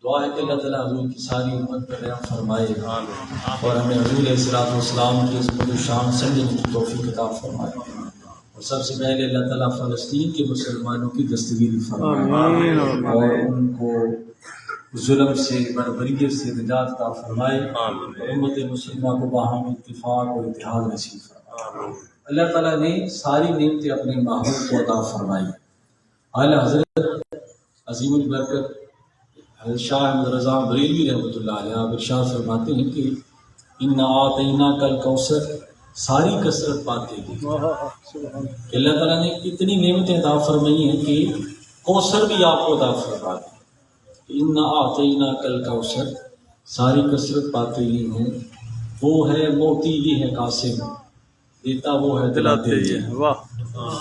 دعا ہے کہ اللہ تعالیٰ حضور کی ساری امت پر رحم فرمائے اور ہمیں حضور علیہ الصلوۃ والسلام کی عظمت و شان سمجھنے کی توفیق عطا فرمائے، اور سب سے پہلے اللہ تعالیٰ فلسطین کے مسلمانوں کی دستگیری فرمائے اور ان کو ظلم سے بربریت سے نجات عطا فرمائے اور امت مسلمہ کو باہم اتفاق اور اتحاد نصیب فرمائے۔ اللہ تعالیٰ نے ساری نعمتیں اپنے محبوب کو عطا فرمائی۔ اعلیٰ حضرت عظیم البرکت حضرت شاہ احمد رضا بریلوی رحمۃ اللہ علیہ آپ ارشاد فرماتے ہیں کہ اِنَّا أَعْطَيْنَاكَ الْكَوْثَرَ ساری کثرت پاتے گی کہ اللہ تعالیٰ نے اتنی نعمتیں عطا فرمائی ہیں کہ کوثر بھی آپ کو عطا فرما دی۔ اِنَّا أَعْطَيْنَاكَ الْكَوْثَرَ ساری کثرت پاتے ہی ہیں، وہ ہے موتی یہ ہے قاسم، دیتا وہ ہے دلاتے یہ ہے۔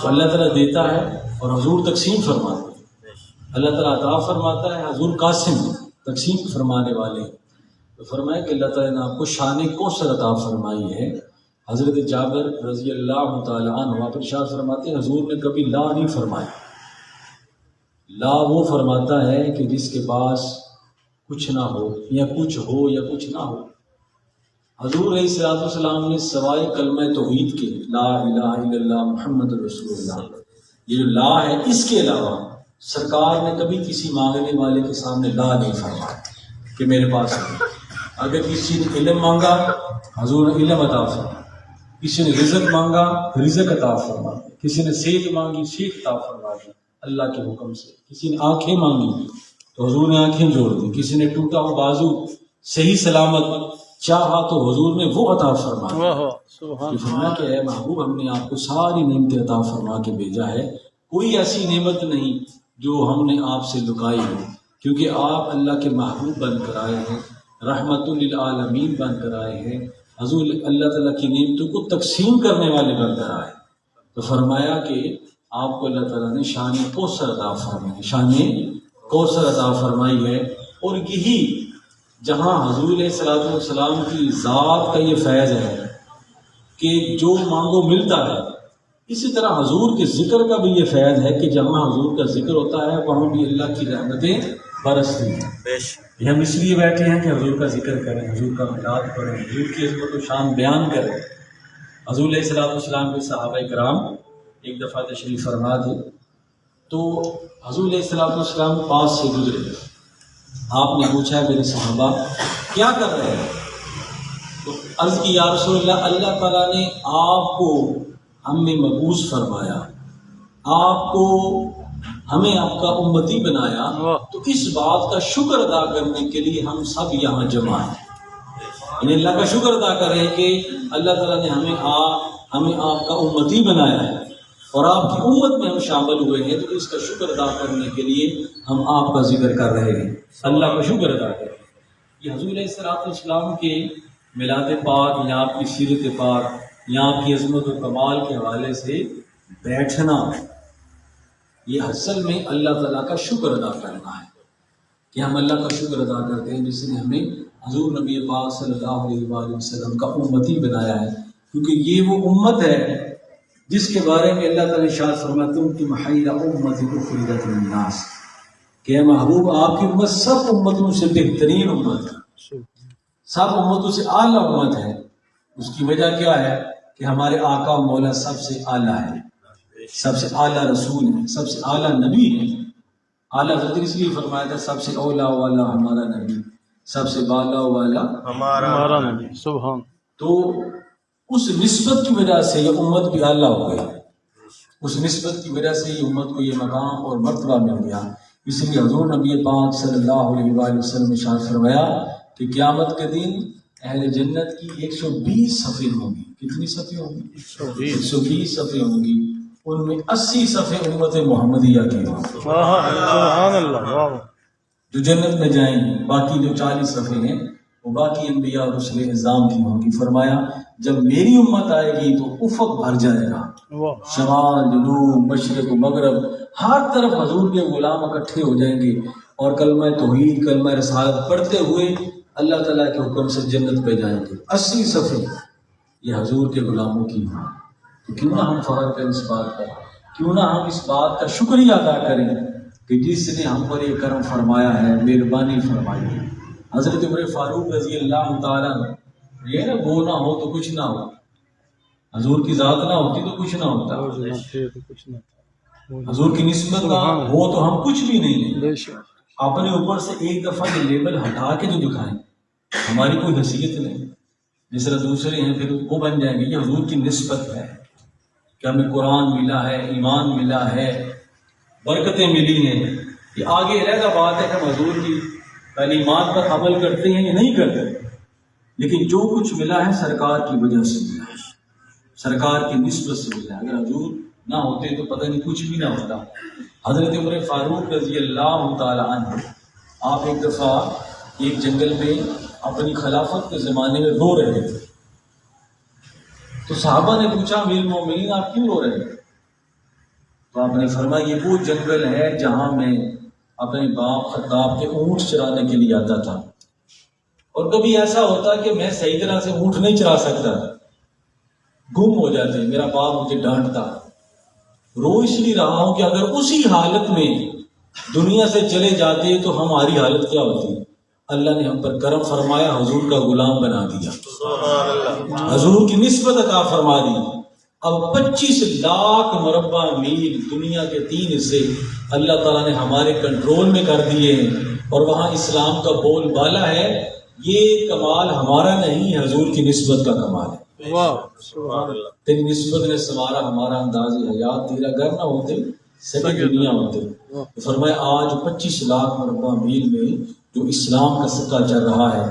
تو اللہ تعالیٰ دیتا ہے اور حضور تقسیم فرماتے ہیں، اللہ تعالیٰ عطا فرماتا ہے، حضور قاسم تقسیم فرمانے والے۔ تو فرمایا کہ اللہ تعالیٰ نے آپ کو شان کوثر عطا فرمائی ہے۔ حضرت جابر رضی اللہ تعالیٰ عنہ آپ ارشاد فرماتے ہیں حضور نے کبھی لا نہیں فرمایا۔ لا وہ فرماتا ہے کہ جس کے پاس کچھ نہ ہو یا کچھ ہو یا کچھ نہ ہو۔ حضور علیہ الصلوۃ والسلام نے سوائے کلمہ توحید کے لا الہ الا اللہ محمد رسول اللہ، یہ جو لا ہے، اس کے علاوہ سرکار نے کبھی کسی مانگنے والے کے سامنے لا نہیں فرمایا کہ میرے پاس ہے۔ اگر کسی نے علم مانگا حضور نے علم عطا فرمایا، کسی نے رزق مانگا رزق عطا فرمایا، کسی نے صحت مانگی صحت عطا فرمایا اللہ کے حکم سے، کسی نے آنکھیں مانگی تو حضور نے آنکھیں جوڑ دی، کسی نے ٹوٹا ہوا بازو صحیح سلامت چاہا تو حضور نے وہ عطا فرمایا۔ فرمایا کہ اے محبوب ہم نے آپ کو ساری نعمتیں عطا فرما کے بھیجا ہے، کوئی ایسی نعمت نہیں جو ہم نے آپ سے لکائی ہو، کیونکہ آپ اللہ کے محبوب بن کر آئے ہیں، رحمت للعالمین بن کر آئے ہیں، حضور اللہ تعالیٰ کی نعمتوں کو تقسیم کرنے والے بن کر آئے۔ تو فرمایا کہ آپ کو اللہ تعالیٰ نے شان کوثر عطا فرمائی، شان کوثر عطا فرمائی ہے، اور یہی جہاں حضور علیہ الصلوۃ والسلام کی ذات کا یہ فیض ہے کہ جو مانگو ملتا ہے، اسی طرح حضور کے ذکر کا بھی یہ فیض ہے کہ جہاں حضور کا ذکر ہوتا ہے وہاں بھی اللہ کی رحمتیں برستی ہیں۔ یہ ہم اس لیے بیٹھے ہیں کہ حضور کا ذکر کریں، حضور کا میلاد پڑھیں، حضور کی عظمت و شان بیان کریں۔ حضور علیہ الصلوۃ والسلام کے صحابہ کرام ایک دفعہ تشریف فرما تھے تو حضور علیہ الصلوۃ والسلام کے پاس سے گزرے، آپ نے پوچھا میرے صحابہ کیا کر رہے ہیں؟ تو عرض کی یا رسول اللہ، اللہ تعالیٰ نے آپ کو ہم میں مبعوث فرمایا، آپ کو ہمیں آپ کا امتی بنایا، تو اس بات کا شکر ادا کرنے کے لیے ہم سب یہاں جمع ہیں۔ یعنی اللہ کا شکر ادا کریں کہ اللہ تعالیٰ نے ہمیں آپ کا امتی بنایا ہے اور آپ کی امت میں ہم شامل ہوئے ہیں، تو اس کا شکر ادا کرنے کے لیے ہم آپ کا ذکر کر رہے ہیں، اللہ کا شکر ادا کریں۔ یہ حضور علیہ الصلوۃ والسلام کے میلاد پاک یا آپ کی سیرت پاک یا آپ کی عظمت و کمال کے حوالے سے بیٹھنا، یہ اصل میں اللہ تعالیٰ کا شکر ادا کرنا ہے کہ ہم اللہ کا شکر ادا کرتے ہیں جس نے ہمیں حضور نبی پاک صلی اللہ علیہ وآلہ وسلم کا امتی بنایا ہے، کیونکہ یہ وہ امت ہے جس کے بارے میں اللہ تعالیٰ نے ارشاد فرمایا تم خیر امت اخرجت للناس، کہ اے محبوب آپ کی امت سب امتوں سے بہترین امت ہے، سب امتوں سے اعلیٰ امت ہے۔ اس کی وجہ کیا ہے کہ ہمارے آقا و مولا سب سے اعلیٰ ہے، سب سے اعلیٰ رسول ہے، سب سے اعلیٰ نبی ہے۔ اعلیٰ حضرت اس لیے فرمایا تھا سب سے اولا والا ہمارا نبی، سب سے بالا والا ہمارا نبی، سبحان۔ تو اس نسبت کی وجہ سے یہ امت بھی اعلیٰ ہو گئی، اس نسبت کی وجہ سے یہ امت کو یہ مقام اور مرتبہ مل گیا۔ اس لیے حضور نبی پاک صلی اللہ علیہ وآلہ وسلم نے ارشاد فرمایا کہ قیامت کے دن اہل جنت کی 120 صفیں ہوں گی۔ کتنی صفیں ہوں گی؟ 120 صفیں ہوں گی، ان میں 80 صفیں امت محمدیہ کی ہوں گی، سبحان اللہ، جو جنت میں جائیں گی۔ باقی جو 40 صفیں ہیں وہ باقی انبیاء اور رسل اعظام کی ہوں گی۔ فرمایا جب میری امت آئے گی تو افق بھر جائے گا، شمال جنوب مشرق و مغرب ہر طرف حضور کے غلام اکٹھے ہو جائیں گے اور کلمہ توحید کلمہ رسالت پڑھتے ہوئے اللہ تعالیٰ کے حکم سے جنت پہ جائیں گے۔ 80 صفیں یہ حضور کے غلاموں کی ہیں۔ تو کیوں نہ ہم فخر کریں اس بات پر، کیوں نہ ہم اس بات کا شکریہ ادا کریں کہ کہ جس نے ہم پر یہ کرم فرمایا ہے، مہربانی فرمائی ہے۔ حضرت عمر فاروق رضی اللہ تعالیٰ یہ نا وہ نہ ہو تو کچھ نہ ہو، حضور کی ذات نہ ہوتی تو کچھ نہ ہوتا، حضور کی نسبت نہ ہو تو ہم کچھ بھی نہیں ہیں۔ اپنے اوپر سے ایک دفعہ یہ لیبل ہٹا کے جو دکھائیں، ہماری کوئی حیثیت نہیں، جس طرح دوسرے ہیں پھر وہ بن جائیں گے۔ یہ حضور کی نسبت ہے کہ ہمیں قرآن ملا ہے، ایمان ملا ہے، برکتیں ملی ہیں۔ یہ آگے علیحدہ بات ہے کہ ہم حضور کی تعلیمات پر عمل کرتے ہیں یا نہیں کرتے، لیکن جو کچھ ملا ہے سرکار کی وجہ سے ملا ہے، سرکار کی نسبت سے ملا ہے۔ اگر حضور نہ ہوتے تو پتہ نہیں کچھ بھی نہ ہوتا۔ حضرت عمر فاروق رضی اللہ تعالیٰ عنہ آپ ایک دفعہ ایک جنگل میں اپنی خلافت کے زمانے میں رو رہے تھے، تو صحابہ نے پوچھا امیر المومنین آپ کیوں رو رہے ہیں؟ تو آپ نے فرمایا یہ وہ جنگل ہے جہاں میں اپنے باپ خطاب کے اونٹ چرانے کے لیے آتا تھا، اور کبھی ایسا ہوتا کہ میں صحیح طرح سے اونٹ نہیں چرا سکتا، گم ہو جاتے، میرا باپ مجھے ڈانٹتا۔ رو اس لیے رہا ہوں کہ اگر اسی حالت میں دنیا سے چلے جاتے تو ہماری حالت کیا ہوتی؟ اللہ نے ہم پر کرم فرمایا، حضور کا غلام بنا دیا، حضور کی نسبت عطا فرما دی۔ اب 25 لاکھ مربع میل دنیا کے 3 حصے اللہ تعالیٰ نے ہمارے کنٹرول میں کر دیے ہیں، اور وہاں اسلام کا بول بالا ہے۔ یہ کمال ہمارا نہیں، حضور کی نسبت کا کمال ہے۔ تیری نسبت نے سنوارا ہمارا انداز حیات، تیرا گھر نہ ہوتے سبھی دنیا ہوتے۔ فرمایا آج 25 لاکھ مربع میل میں جو اسلام کا سکہ چل رہا ہے،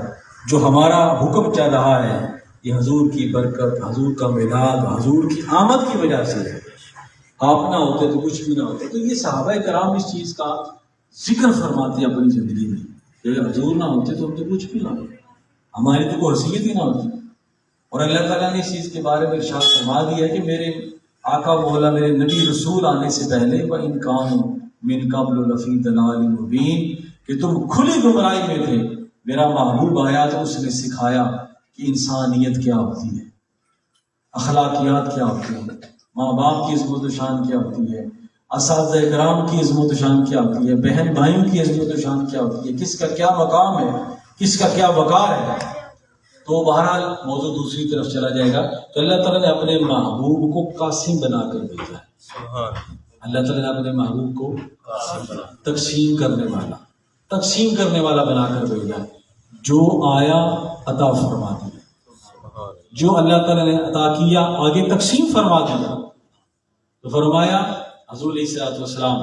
جو ہمارا حکم چل رہا ہے، یہ حضور کی برکت، حضور کا میلاد، حضور کی آمد کی وجہ سے ہے۔ آپ نہ ہوتے تو کچھ بھی نہ ہوتے۔ تو یہ صحابہ کرام اس چیز کا ذکر فرماتے ہیں اپنی زندگی میں کہ اگر حضور نہ ہوتے تو ہم تو کچھ بھی نہ ہوتے، ہماری تو کوئی حیثیت ہی نہ ہوتی۔ اور اللہ تعالیٰ نے اس چیز کے بارے میں ارشاد فرما دیا ہے کہ میرے آقا مولا، میرے نبی رسول آنے سے پہلے وَإِن كَانُوا مِن قَبْلُ لَفِي ضَلَالٍ مُبِينٍ، کہ تم کھلی گمراہی میں تھے، میرا محبوب آیا تو اس نے سکھایا کہ انسانیت کیا ہوتی ہے، اخلاقیات کیا ہوتی ہے، ماں باپ کی عظمت و شان کیا ہوتی ہے، اساتذہ کرام کی عظمت و شان کیا ہوتی ہے، بہن بھائیوں کی عظمت و شان کیا ہوتی ہے، کس کا کیا مقام ہے، کس کا کیا وقار ہے۔ تو بہرحال موضوع دوسری طرف چلا جائے گا۔ تو اللہ تعالیٰ نے اپنے محبوب کو قاسم بنا کر بھیجا ہے۔ اللہ تعالیٰ نے اپنے محبوب کو تقسیم کرنے والا بنا کر بھیجا ہے۔ جو آیا عطا فرما دیا، جو اللہ تعالیٰ نے عطا کیا آگے تقسیم فرما دیا۔ تو فرمایا حضور علیہ الصلوۃ والسلام،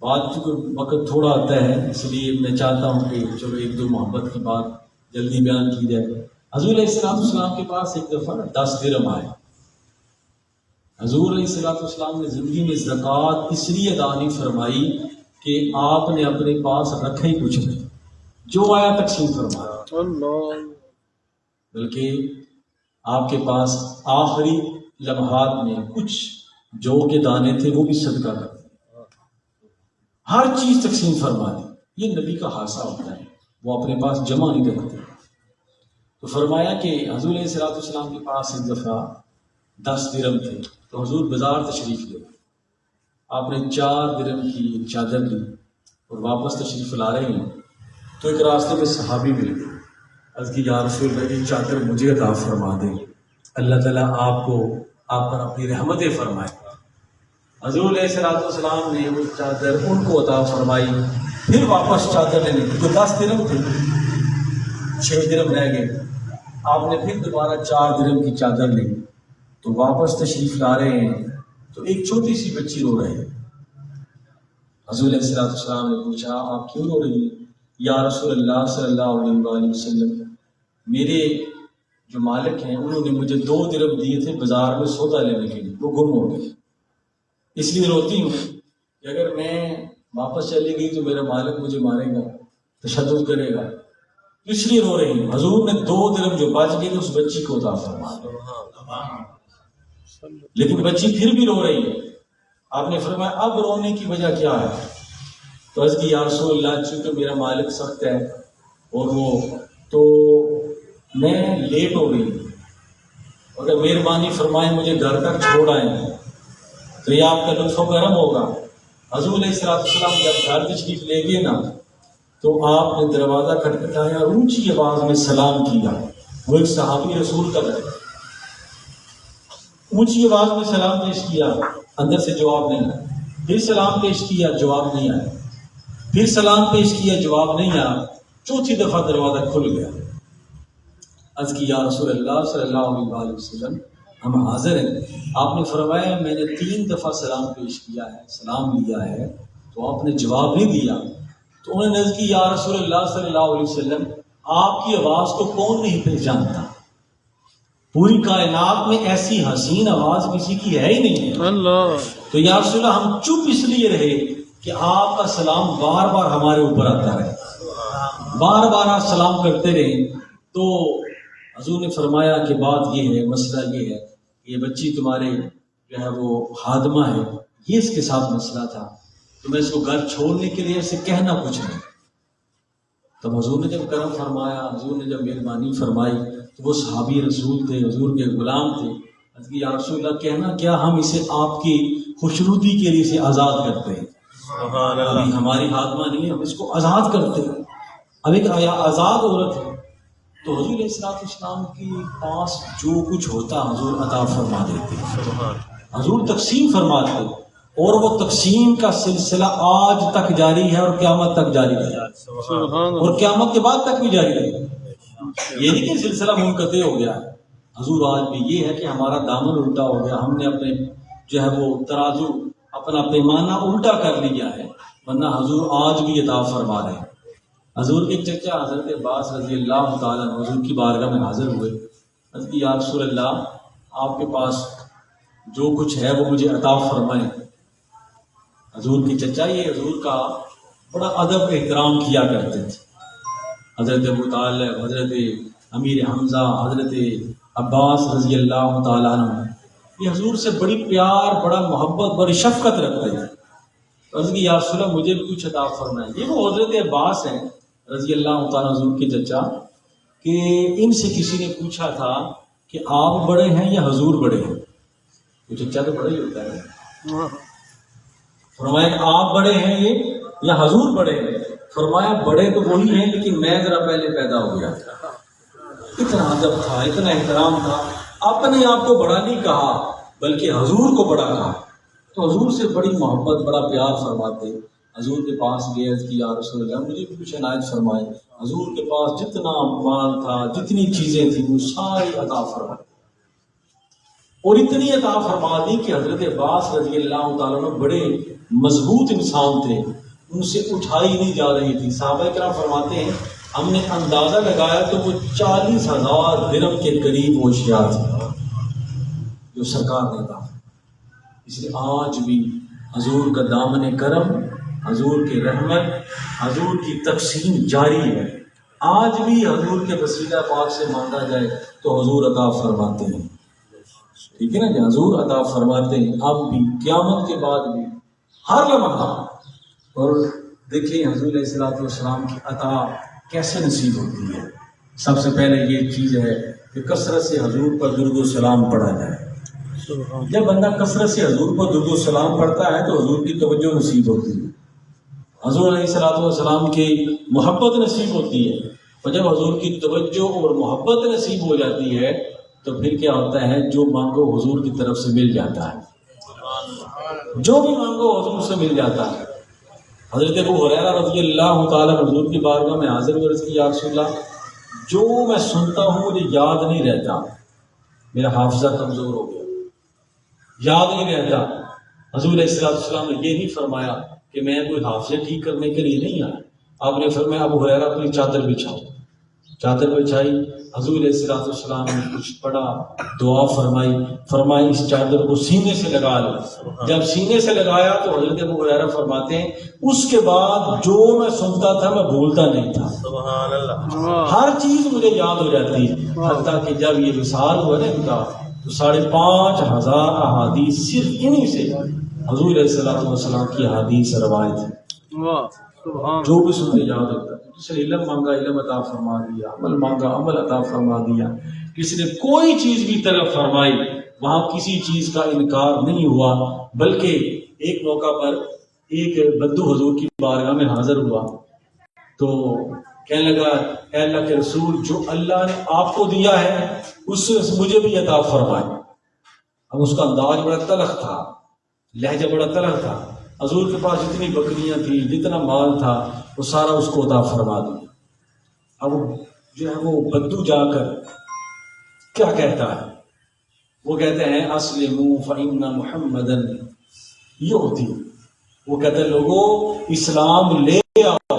بات چونکہ وقت تھوڑا آتا ہے اس لیے میں چاہتا ہوں کہ چلو ایک دو محبت کی بات جلدی بیان کی جائے۔ حضور علیہ السلام کے پاس ایک دفعہ 10 درہم آئے۔ حضور علیہ السلام نے زندگی میں زکوٰۃ اس لیے ادا نہیں فرمائی کہ آپ نے اپنے پاس رکھا ہی کچھ نہیں، جو آیا تقسیم فرمایا، بلکہ آپ کے پاس آخری لمحات میں کچھ جو کے دانے تھے وہ بھی صدقہ کر دیے، ہر چیز تقسیم فرما دی۔ یہ نبی کا خاصہ ہوتا ہے، وہ اپنے پاس جمع نہیں رکھتے۔ تو فرمایا کہ حضور علیہ السلام کے پاس ایک دفعہ 10 درہم تھے، تو حضور بازار تشریف لے، آپ نے 4 درہم کی ایک چادر لی اور واپس تشریف لا رہے ہیں تو ایک راستے میں صحابی مل گئے، عرض کی یا رسول اللہ یہ چادر مجھے عطا فرما دیں، اللہ تعالیٰ آپ پر اپنی رحمتیں فرمائے۔ حضور علیہ السلام نے وہ چادر ان کو عطا فرمائی، پھر واپس چادر لینے جو 10 درہم تھے 6 درہم رہ گئے، آپ نے پھر دوبارہ 4 درہم کی چادر لی، تو واپس تشریف لا رہے ہیں تو ایک چھوٹی سی بچی رو رہی ہے۔ حضور علیہ السلام نے پوچھا آپ کیوں رو رہی ہیں؟ یا رسول اللہ صلی اللہ علیہ وآلہ وسلم، میرے جو مالک ہیں انہوں نے مجھے 2 درہم دیے تھے بازار میں سودا لینے کے لیے، وہ گم ہو گئے، اس لیے روتی ہوں کہ اگر میں واپس چلی گئی تو میرا مالک مجھے مارے گا، تشدد کرے گا، اس لیے رو رہی ہوں۔ حضور نے 2 درہم جو بچ گئے تھے اس بچی کو عطا فرمایا، لیکن بچی پھر بھی رو رہی ہے۔ آپ نے فرمایا اب رونے کی وجہ کیا ہے؟ تو عرض کی یا رسول اللہ چونکہ میرا مالک سخت ہے اور وہ تو میں لیٹ ہو گئی، اگر مہربانی فرمائیں مجھے گھر تک چھوڑ آئیں تو یہ آپ کا لطف و کرم ہوگا۔ حضور علیہ السلام جب گھر تشریف لے گئے نا تو آپ نے دروازہ کھٹکھٹایا اور اونچی آواز میں سلام کیا. وہ ایک صحابی رسول کا ہے، اونچی آواز میں سلام پیش کیا، اندر سے جواب نہیں آیا. پھر سلام پیش کیا، جواب نہیں آیا. پھر سلام پیش کیا، جواب نہیں آیا. چوتھی دفعہ دروازہ کھل گیا. عرض کی یا رسول اللہ صلی اللہ علیہ وسلم ہم حاضر ہیں. آپ نے فرمایا میں نے 3 دفعہ سلام پیش کیا ہے، سلام لیا ہے، تو آپ نے جواب نہیں دیا. تو انہوں نے عرض کی یا رسول اللہ صلی اللہ علیہ وسلم آپ کی آواز کو کون نہیں پہچانتا؟ پوری کائنات میں ایسی حسین آواز کسی کی ہے ہی نہیں ہے. اللہ. تو یا رسول اللہ ہم چپ اس لیے رہے کہ آپ کا سلام بار بار ہمارے اوپر آتا رہے، بار بار آپ سلام کرتے رہے. تو حضور نے فرمایا کہ بات یہ ہے، مسئلہ یہ ہے کہ یہ بچی تمہارے جو ہے وہ خادمہ ہے، یہ اس کے ساتھ مسئلہ تھا، تو میں اس کو گھر چھوڑنے کے لیے اسے کہنا کچھ نہیں. تب حضور نے جب کرم فرمایا، حضور نے جب مہربانی فرمائی، تو وہ صحابی رسول تھے، حضور کے غلام تھے. یا رسول اللہ کہنا کیا، ہم اسے آپ کی خوشنودی کے لیے اسے آزاد کرتے ہیں. ابھی ہماری خادمہ نہیں ہے، ہم اس کو آزاد کرتے ہیں. اب ایک آزاد عورت ہے. تو حضور علیہ السلام کے پاس جو کچھ ہوتا حضور عطا فرما دیتے، حضور تقسیم فرماتے، اور وہ تقسیم کا سلسلہ آج تک جاری ہے اور قیامت تک جاری ہے، اور قیامت کے بعد تک بھی جاری رہے. یہ نہیں کہ سلسلہ منقطع ہو گیا ہے. حضور آج بھی یہ ہے کہ ہمارا دامن الٹا ہو گیا، ہم نے اپنے جو ہے وہ ترازو اپنا پیمانہ الٹا کر لیا ہے، ورنہ حضور آج بھی عطا فرما رہے ہیں. حضور کے چچا حضرت عباس رضی اللہ تعالیٰ حضور کی بارگاہ میں حاضر ہوئے. حضرت یا رسول اللہ آپ کے پاس جو کچھ ہے وہ مجھے عطا فرمائیں. حضور کے چچا یہ حضور کا بڑا ادب احترام کیا کرتے تھے. حضرت ابو طالب، حضرت امیر حمزہ، حضرت عباس رضی اللہ تعالیٰ عنہ یہ حضور سے بڑی پیار، بڑا محبت، بڑی شفقت رکھتے تھے. عرض کی یا رسول اللہ مجھے بھی کچھ عطا فرمائیں. یہ وہ حضرت عباس ہیں رضی اللہ تعالیٰ حضور کے چچا، کہ ان سے کسی نے پوچھا تھا کہ آپ بڑے ہیں یا حضور بڑے ہیں؟ وہ چچا تو بڑا ہی ہوتا ہے. فرمایا کہ آپ بڑے ہیں یہ یا حضور بڑے ہیں؟ فرمایا بڑے تو وہی ہیں لیکن میں ذرا پہلے پیدا ہو گیا. اتنا ادب تھا، اتنا احترام تھا. اپنے آپ کو بڑا نہیں کہا بلکہ حضور کو بڑا کہا. تو حضور سے بڑی محبت، بڑا پیار فرماتے. حضور کے پاس گئے کہ یا رسول اللہ مجھے بھی کچھ عنایت فرمائے. حضور کے پاس جتنا مال تھا، جتنی چیزیں تھیں، وہ ساری عطا فرمائی، اور اتنی عطا فرما دی کہ حضرت عباس رضی اللہ تعالیٰ عنہ بڑے مضبوط انسان تھے، ان سے اٹھائی نہیں جا رہی تھی. صحابہ کرام فرماتے ہیں ہم نے اندازہ لگایا تو وہ 40,000 درہم کے قریب وہ اشیاء تھے جو سرکار نے کہا. اس لیے آج بھی حضور کا دامن کرم، حضور کی رحمت، حضور کی تقسیم جاری ہے. آج بھی حضور کے وسیلہ پاک سے مانگا جائے تو حضور عطا فرماتے ہیں. ٹھیک ہے نا کہ حضور عطا فرماتے ہیں اب بھی، قیامت کے بعد بھی، ہر لمحہ. اور دیکھیں حضور علیہ السلام کی عطا کیسے نصیب ہوتی ہے. سب سے پہلے یہ چیز ہے کہ کثرت سے حضور پر درود و سلام پڑھا جائے. جب بندہ کثرت سے حضور پر درود و سلام پڑھتا ہے تو حضور کی توجہ نصیب ہوتی ہے، حضور علیہ السلام کی محبت نصیب ہوتی ہے. اور جب حضور کی توجہ اور محبت نصیب ہو جاتی ہے تو پھر کیا ہوتا ہے، جو مانگو حضور کی طرف سے مل جاتا ہے، جو بھی مانگو حضور سے مل جاتا ہے. حضرت ابو ہریرہ رضی اللہ تعالیٰ حضور کی بارگاہ میں حاضر ہوئے. عرض کی یا رسول اللہ جو میں سنتا ہوں مجھے یاد نہیں رہتا، میرا حافظہ کمزور ہو گیا، یاد نہیں رہتا. حضور علیہ السلام نے یہ نہیں فرمایا کہ میں کوئی حافظہ ٹھیک کرنے کے لیے نہیں آیا. آپ نے فرمایا ابو ہریرہ اپنی چادر بچھاؤ. چادر بچھائی، حضور علیہ السلام نے کچھ پڑھا، دعا فرمائی، فرمائی اس چادر کو سینے سے لگا لو. جب سینے سے لگایا تو حضرت ابو ہریرہ فرماتے ہیں اس کے بعد جو میں سنتا تھا میں بھولتا نہیں تھا. سبحان اللہ. ہر چیز مجھے یاد ہو جاتی، حتیٰ کہ جب یہ وصال ہوا نا ان کا تو 5,500 احادیث صرف انہی سے حضور علیہ السلام کی حدیث روایت ہے. جو بھی سنتے یاد ہوتا ہے. کسی نے علم مانگا علم عطا فرما دیا، عمل مانگا عمل عطا فرما دیا. کسی نے کوئی چیز بھی طلب فرمائی، وہاں کسی چیز کا انکار نہیں ہوا. بلکہ ایک موقع پر ایک بدو حضور کی بارگاہ میں حاضر ہوا تو کہنے لگا اے اللہ کے رسول جو اللہ نے آپ کو دیا ہے اس سے مجھے بھی عطا فرمائے. اب اس کا انداز بڑا تلخ تھا، لہجہ بڑا تلخ تھا. حضور کے پاس جتنی بکریاں تھیں، جتنا مال تھا، وہ سارا اس کو عطا فرما دیا. اب جو ہے وہ بدو جا کر کیا کہتا ہے؟ وہ کہتے ہیں اسلموا فإن محمدًا یؤتی. وہ کہتے ہیں لوگوں اسلام لے آؤ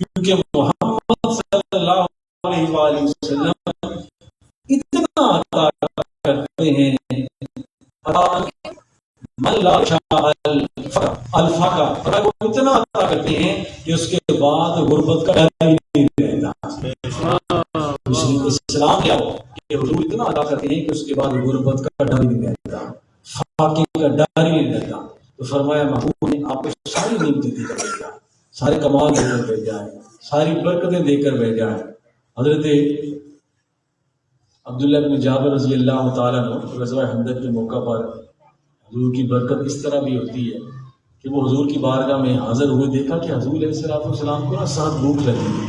کیونکہ محمد صلی اللہ علیہ وآلہ وسلم اتنا عطا کرتے ہیں من لا شاء الفقر، اگر وہ اتنا عطا کرتے ہیں کہ اس کے بعد غربت کا ڈر ہی نہیں رہتا. اسلام کیا ہو کہ حضور اتنا عطا کرتے ہیں کہ اس کے بعد غربت کا ڈر ہی نہیں رہتا، فاقے کا ڈر ہی نہیں رہتا. تو فرمایا محبوب نے آپ کو ساری نعمتیں دے کر بھیجا، سارے کمال دے کر بھیجا ہے، ساری برکتیں دے کر بھیجا ہے. حضرت عبداللہ بن جابر رضی اللہ تعالیٰ عنہ غزوہ خندق کے موقع پر حضور کی برکت اس طرح بھی ہوتی ہے کہ وہ حضور کی بارگاہ میں حاضر ہوئے، دیکھا کہ حضور علیہ السلام کو نا ساتھ بھوک لگی ہے.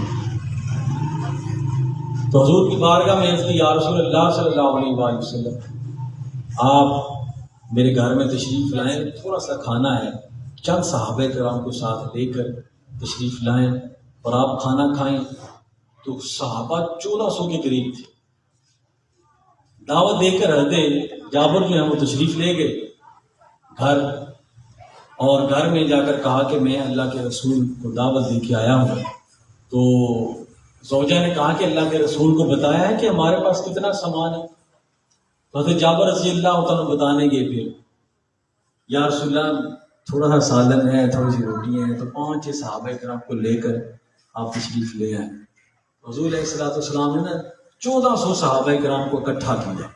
تو حضور کی بارگاہ میں عرض کی یا رسول اللہ صلی اللہ علیہ وآلہ وسلم آپ میرے گھر میں تشریف لائیں، تھوڑا سا کھانا ہے. چند صحابہ کرام کو ساتھ لے کر تشریف لائیں اور آپ کھانا کھائیں. تو صحابہ 1400 کے قریب تھے. دعوت دے کر حضرت جابر جو ہیں وہ تشریف لے گئے گھر، اور گھر میں جا کر کہا کہ میں اللہ کے رسول کو دعوت دے کے آیا ہوں. تو زوجہ نے کہا کہ اللہ کے رسول کو بتایا ہے کہ ہمارے پاس کتنا سامان ہے؟ تو حضرت جابر رضی اللہ تعالیٰ بتانے گئے پھر یا رسول اللہ تھوڑا سا سالن ہے، تھوڑی سی روٹیاں ہیں. تو 5-6 صحابہ کرام کو لے کر آپ تشریف لے آئے. حضور علیہ السلام نے نا 1400 صحابہ کرام کو اکٹھا کیا.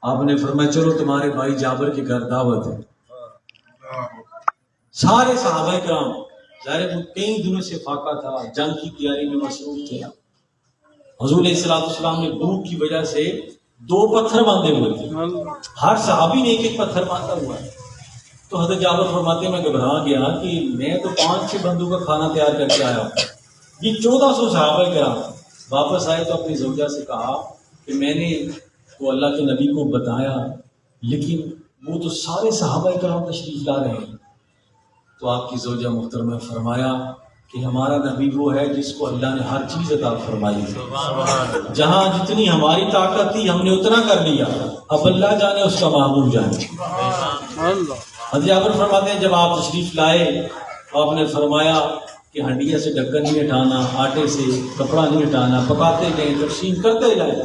آپ نے فرمایا چلو تمہارے بھائی جابر کے گھر دعوت ہے. سارے صحابہ کرام ظاہر وہ کئی دنوں سے فاقہ تھا، جنگ کی تیاری میں مصروف تھے. حضور علیہ السلام نے بھوک کی وجہ سے 2 پتھر باندھے ہوئے تھے، ہر صحابی نے ایک پتھر باندھا ہوا ہے. تو حضرت جابر فرماتے ہیں میں گھبرا گیا کہ میں تو 5-6 بندوں کا کھانا تیار کر کے آیا ہوں، یہ 1400 صحابہ کرام. واپس آئے تو اپنی زوجہ سے کہا کہ میں نے تو اللہ کے نبی کو بتایا لیکن وہ تو سارے صحابہ کرام تشریف لا رہے ہیں. تو آپ کی زوجہ محترمہ فرمایا کہ ہمارا نبی وہ ہے جس کو اللہ نے ہر چیز عطا فرمائی ہے. جہاں جتنی ہماری طاقت تھی ہم نے اتنا کر لیا، اب اللہ جانے اس کا محبوب جانے. حضرت جابر فرماتے ہیں جب آپ تشریف لائے آپ نے فرمایا کہ ہنڈیا سے ڈھکن نہیں ہٹانا، آٹے سے کپڑا نہیں ہٹانا، پکاتے گئے، تقسیم کرتے جائے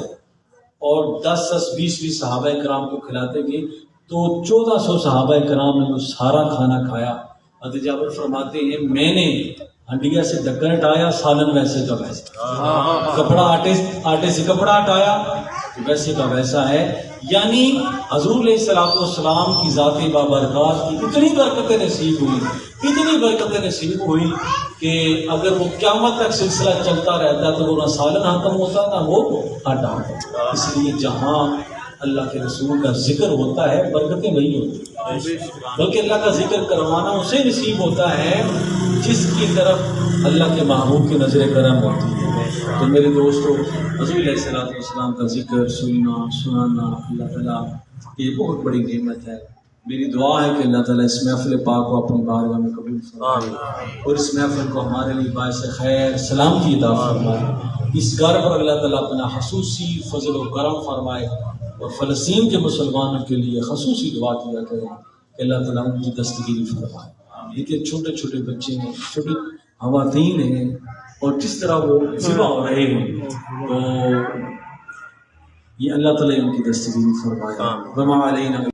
اور 10-20 صحابہ کرام کو کھلاتے گئے. تو 1400 صحابہ کرام نے وہ سارا کھانا کھایا. حضرت جابر فرماتے ہیں میں نے ہنڈیا سے ڈھکن ہٹایا، سالن ویسے کا ویسا، کپڑا آٹے سے کپڑا ہٹایا ویسے کا ویسا ہے. یعنی حضور علیہ السلام کی ذات بابرکات کی اتنی برکتیں نصیب ہوئی، اتنی برکتیں نصیب ہوئی کہ اگر وہ قیامت تک سلسلہ چلتا رہتا تو وہ نہ سالن ختم ہوتا نہ وہ آٹا ہوتا. اس لیے جہاں اللہ کے رسول کا ذکر ہوتا ہے برکتیں وہی ہوتی ہیں، بلکہ اللہ کا ذکر کروانا اسے نصیب ہوتا ہے جس کی طرف اللہ کے محبوب کی نظر کرم ہوتی ہے. تو میرے دوستو حضور علیہ السلام کا ذکر سنانا اللہ تعالیٰ یہ بہت بڑی نعمت ہے. میری دعا ہے کہ اللہ تعالیٰ اس محفل پاک کو اپنی بارگاہ میں قبول فرمائے اور اس محفل کو ہمارے لیے باعث خیر سلامتی عطا فرمائے. اس گھر پر اللہ تعالیٰ اپنا خصوصی فضل و کرم فرمائے اور فلسطین کے مسلمانوں کے لیے خصوصی دعا کیا کریں کہ اللہ تعالیٰ ان کی دستگیری فرمائے. یہ چھوٹے چھوٹے بچے ہیں، چھوٹی خواتین ہیں اور کس طرح وہ ذبح ہو رہے ہیں، تو یہ اللہ تعالیٰ ان کی دستگیری فرمائے. وما علینا